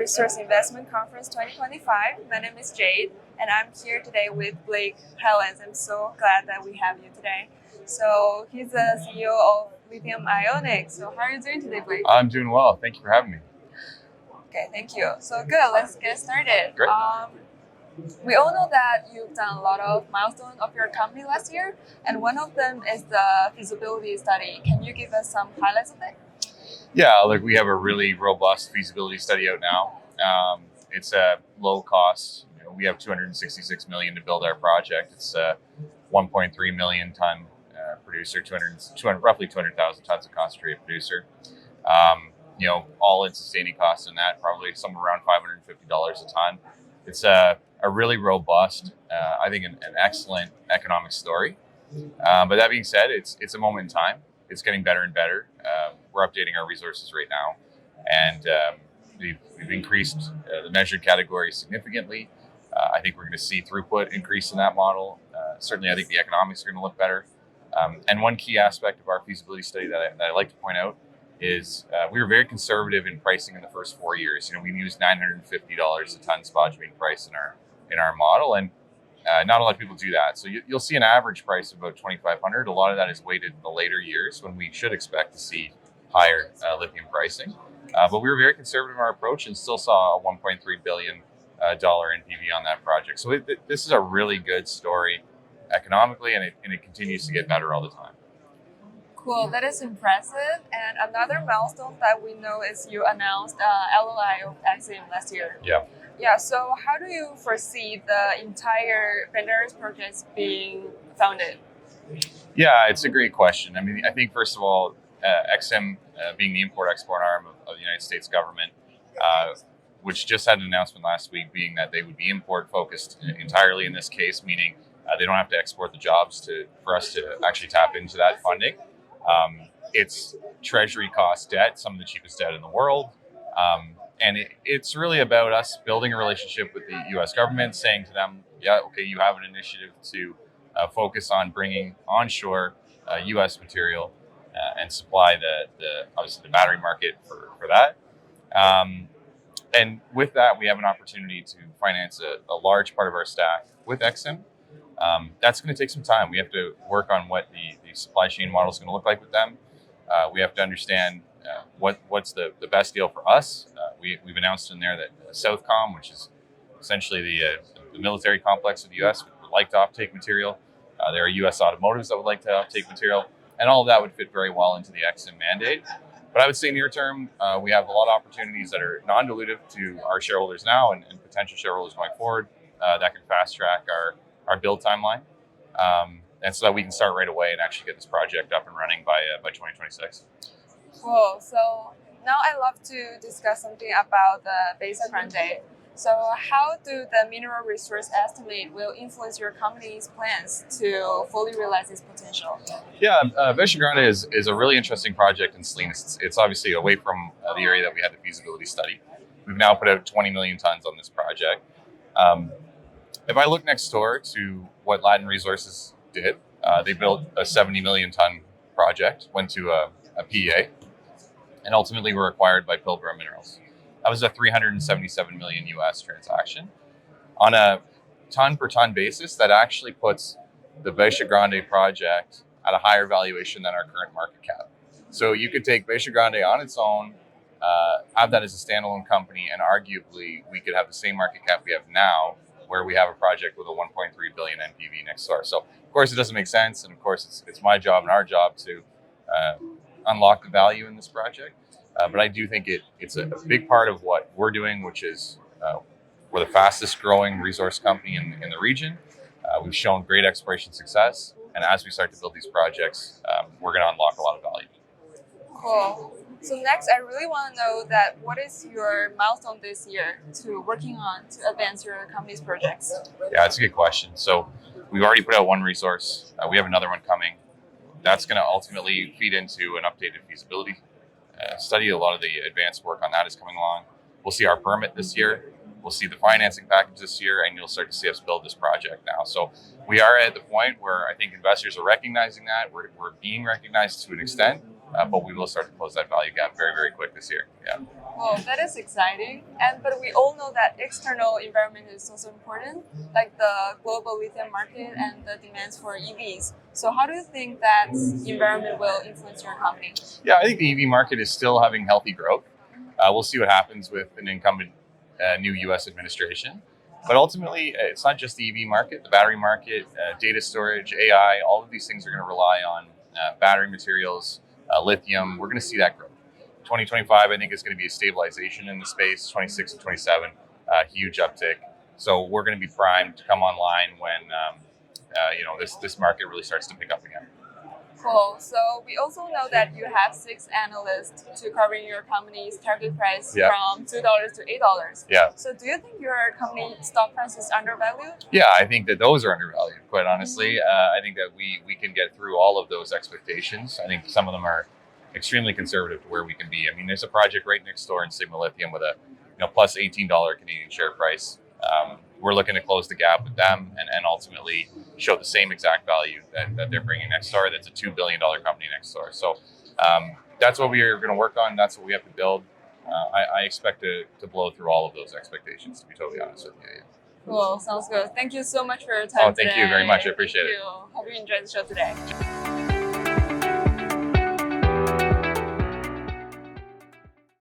Resource Investment Conference 2025. My name is Jade, and I'm here today with Blake Helens. I'm so glad that we have you today. So he's the CEO of Lithium Ionic. So how are you doing today, Blake? I'm doing well. Thank you for having me. Okay, thank you. So good, let's get started. Great. We all know that you've done a lot of milestones of your company last year, and one of them is the feasibility study. Can you give us some highlights of it? Yeah, we have a really robust feasibility study out now. It's a low cost. We have $266 million to build our project. It's a 1.3 million ton producer, roughly 200,000 tons of concentrate producer. All in sustaining costs in that, probably somewhere around $550 a ton. It's a really robust, I think an excellent economic story. But that being said, it's a moment in time. It's getting better and better. We're updating our resources right now, and we've increased the measured category significantly. I think we're going to see throughput increase in that model. Certainly, I think the economics are going to look better. And one key aspect of our feasibility study that I like to point out is we were very conservative in pricing in the first 4 years. We used $950 a ton spodumene price in our model, and not a lot of people do that. So you'll see an average price of about $2,500. A lot of that is weighted in the later years when we should expect to see higher lithium pricing. But we were very conservative in our approach and still saw a $1.3 billion NPV on that project. So this is a really good story economically, and it continues to get better all the time. Cool, that is impressive. And another milestone that we know is you announced LOI of Exim last year. Yeah, so how do you foresee the entire Bandeira's projects being founded? Yeah, it's a great question. I think first of all, Exim being the import-export arm of the United States government, which just had an announcement last week being that they would be import-focused entirely in this case, meaning they don't have to export the jobs for us to actually tap into that funding. It's treasury cost debt, some of the cheapest debt in the world. And it's really about us building a relationship with the U.S. government, saying to them, yeah, okay, you have an initiative to focus on bringing onshore U.S. material and supply obviously the battery market for that. And with that, we have an opportunity to finance a large part of our stack with Exim. That's going to take some time. We have to work on what the supply chain model is going to look like with them. We have to understand what's the best deal for us. We've announced in there that Southcom, which is essentially the military complex of the U.S., would like to offtake material. There are U.S. automotives that would like to offtake material, and all of that would fit very well into the Exim mandate. But I would say near term, we have a lot of opportunities that are non-dilutive to our shareholders now and potential shareholders going forward that can fast track our build timeline, and so that we can start right away and actually get this project up and running by 2026. Cool. So now I'd love to discuss something about the Baixa Grande. So how do the mineral resource estimate will influence your company's plans to fully realize its potential? Yeah, Baixa Grande is a really interesting project in Salinas. It's obviously away from the area that we had the feasibility study. We've now put out 20 million tons on this project. If I look next door to what Latin Resources did, they built a 70 million ton project, went to a PEA, and ultimately were acquired by Pilbara Minerals. That was a $377 million US transaction. On a ton per ton basis, that actually puts the Baixa Grande project at a higher valuation than our current market cap. So you could take Baixa Grande on its own, have that as a standalone company, and arguably we could have the same market cap we have now, where we have a project with a 1.3 billion NPV next door. So of course it doesn't make sense, and of course it's my job and our job to unlock the value in this project. But I do think it's a big part of what we're doing, which is we're the fastest growing resource company in the region. We've shown great exploration success, and as we start to build these projects, we're going to unlock a lot of value. Cool. So next, I really want to know that what is your milestone this year to working on to advance your company's projects? Yeah, it's a good question. So we've already put out one resource. We have another one coming. That's going to ultimately feed into an updated feasibility study. A lot of the advanced work on that is coming along. We'll see our permit this year. We'll see the financing package this year, and you'll start to see us build this project now. So we are at the point where I think investors are recognizing that. We're being recognized to an extent, but we will start to close that value gap very, very quick this year. Yeah. Well, that is exciting. But we all know that external environment is also important, like the global lithium market and the demands for EVs. So how do you think that environment will influence your company? Yeah, I think the EV market is still having healthy growth. We'll see what happens with an incumbent new U.S. administration. But ultimately, it's not just the EV market, the battery market, data storage, AI, all of these things are going to rely on battery materials, lithium. We're going to see that growth. 2025, I think, is going to be a stabilization in the space. 26 and 27, huge uptick. So we're going to be primed to come online when this market really starts to pick up again. Cool. So we also know that you have 6 analysts to covering your company's target price from $2 to $8. Yeah. So do you think your company stock price is undervalued? Yeah, I think that those are undervalued, quite honestly. I think that we can get through all of those expectations. I think some of them are extremely conservative to where we can be. I mean, there's a project right next door in Sigma Lithium with a plus $18 Canadian share price. We're looking to close the gap with them and ultimately show the same exact value that they're bringing next door. That's a $2 billion company next door. So that's what we are going to work on. That's what we have to build. I expect to blow through all of those expectations, to be totally honest with you. Yeah. Cool. Sounds good. Thank you so much for your time today. Thank you very much. I appreciate it. Hope you enjoyed the show today.